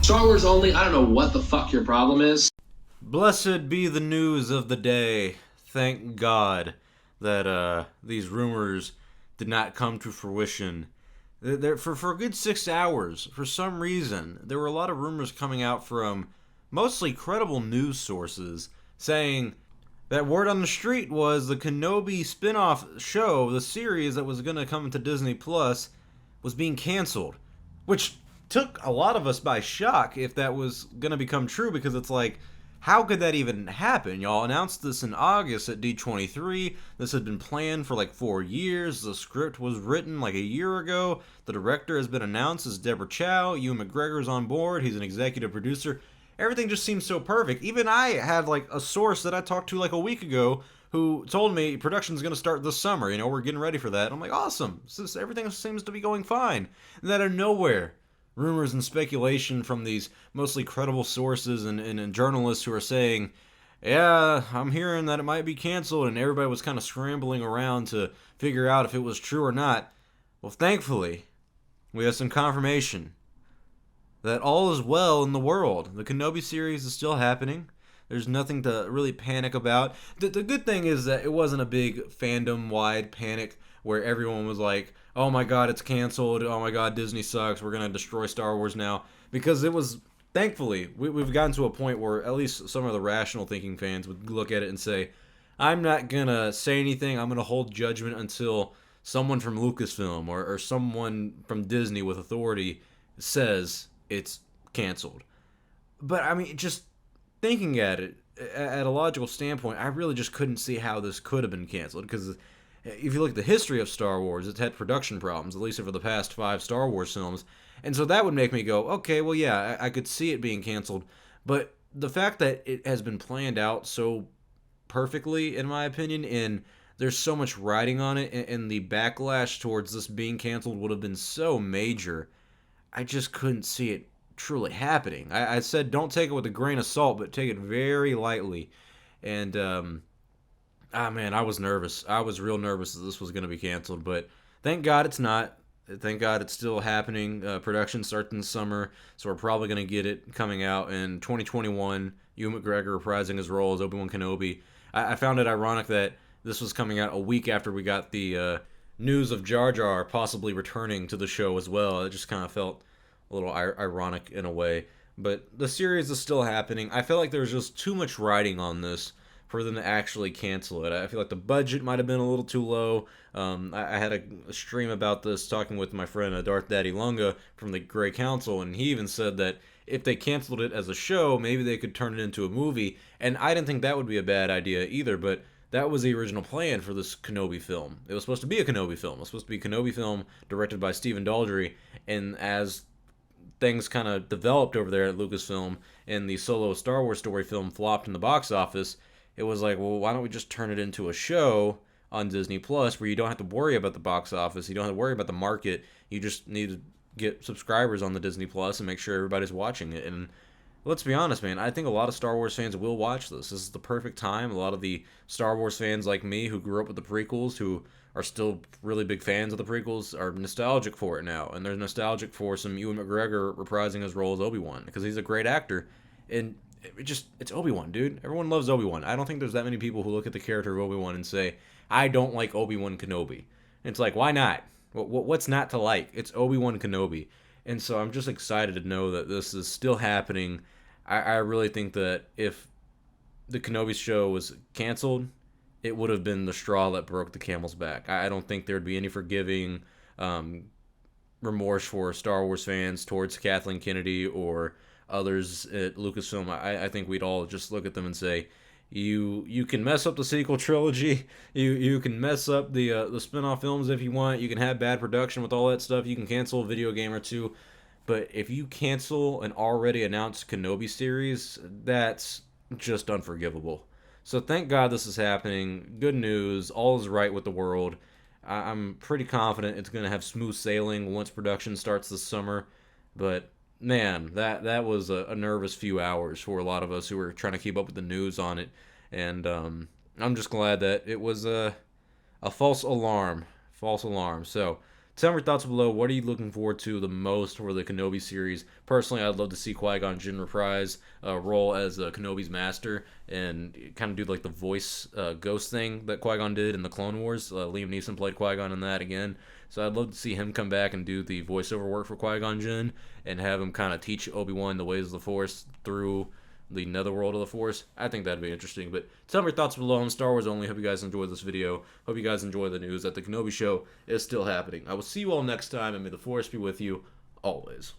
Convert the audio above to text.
Star Wars only. I don't know what the fuck your problem is. Blessed be the news of the day. Thank God that these rumors did not come to fruition. For a good 6 hours, for some reason, there were a lot of rumors coming out from mostly credible news sources saying that word on the street was the Kenobi spin-off show, the series that was going to come to Disney Plus, was being canceled, which took a lot of us by shock if that was going to become true, because it's like, how could that even happen? Y'all announced this in August at D23. This had been planned for like 4 years. The script was written like a year ago. The director has been announced as Deborah Chow. Ewan McGregor's on board. He's an executive producer. Everything just seems so perfect. Even I had like a source that I talked to like a week ago who told me production's going to start this summer. We're getting ready for that. I'm like, awesome. Everything seems to be going fine. And then out of nowhere, rumors and speculation from these mostly credible sources and journalists who are saying, yeah, I'm hearing that it might be canceled, and everybody was kind of scrambling around to figure out if it was true or not. Well, thankfully, we have some confirmation that all is well in the world. The Kenobi series is still happening. There's nothing to really panic about. The good thing is that it wasn't a big fandom-wide panic where everyone was like, oh my god, it's canceled. Oh my god, Disney sucks. We're going to destroy Star Wars now. Because it was, thankfully, we've gotten to a point where at least some of the rational thinking fans would look at it and say, I'm not going to say anything. I'm going to hold judgment until someone from Lucasfilm or someone from Disney with authority says it's canceled. But I mean, just thinking at it at a logical standpoint, I really just couldn't see how this could have been canceled, because if you look at the history of Star Wars, it's had production problems, at least over the past 5 Star Wars films. And so that would make me go, okay, well, yeah, I could see it being canceled. But the fact that it has been planned out so perfectly, in my opinion, and there's so much riding on it, and the backlash towards this being canceled would have been so major, I just couldn't see it truly happening. I said don't take it with a grain of salt, but take it very lightly. And man, I was nervous. I was real nervous that this was going to be canceled, but thank God it's not. Thank God it's still happening. Production starts in the summer, so we're probably going to get it coming out in 2021. Ewan McGregor reprising his role as Obi-Wan Kenobi. I found it ironic that this was coming out a week after we got the news of Jar Jar possibly returning to the show as well. It just kind of felt a little ironic in a way. But the series is still happening. I feel like there's just too much writing on this for them to actually cancel it. I feel like the budget might have been a little too low. I had a stream about this talking with my friend Darth Daddy Lunga from the Grey Council, and he even said that if they canceled it as a show, maybe they could turn it into a movie. And I didn't think that would be a bad idea either, but that was the original plan for this Kenobi film. It was supposed to be a Kenobi film. It was supposed to be a Kenobi film directed by Stephen Daldry, and as things kind of developed over there at Lucasfilm and the solo Star Wars story film flopped in the box office, it was like, well, why don't we just turn it into a show on Disney Plus where you don't have to worry about the box office, you don't have to worry about the market, you just need to get subscribers on the Disney Plus and make sure everybody's watching it. And let's be honest, man, I think a lot of Star Wars fans will watch this. This is the perfect time. A lot of the Star Wars fans like me who grew up with the prequels, who are still really big fans of the prequels, are nostalgic for it now. And they're nostalgic for some Ewan McGregor reprising his role as Obi-Wan, because he's a great actor. And it's Obi-Wan, dude. Everyone loves Obi-Wan. I don't think there's that many people who look at the character of Obi-Wan and say, I don't like Obi-Wan Kenobi. And it's like, why not? What's not to like? It's Obi-Wan Kenobi. And so I'm just excited to know that this is still happening. I really think that if the Kenobi show was canceled, it would have been the straw that broke the camel's back. I don't think there'd be any forgiving remorse for Star Wars fans towards Kathleen Kennedy or others at Lucasfilm. I think we'd all just look at them and say, you can mess up the sequel trilogy, you can mess up the spin-off films if you want, you can have bad production with all that stuff, you can cancel a video game or two, but if you cancel an already announced Kenobi series, that's just unforgivable. So thank God this is happening. Good news. All is right with the world. I'm pretty confident it's going to have smooth sailing once production starts this summer. But man, that was a nervous few hours for a lot of us who were trying to keep up with the news on it. And I'm just glad that it was a false alarm. False alarm. So Tell me your thoughts below. What are you looking forward to the most for the Kenobi series? Personally, I'd love to see Qui-Gon Jinn reprise a role as Kenobi's master and kind of do like the voice ghost thing that Qui-Gon did in the Clone Wars. Liam Neeson played Qui-Gon in that again. So I'd love to see him come back and do the voiceover work for Qui-Gon Jinn and have him kind of teach Obi-Wan the ways of the Force through the netherworld of the Force. I think that'd be interesting. But tell me your thoughts below on Star Wars only. Hope you guys enjoyed this video. Hope you guys enjoy the news that the Kenobi show is still happening. I will see you all next time, and may the Force be with you always.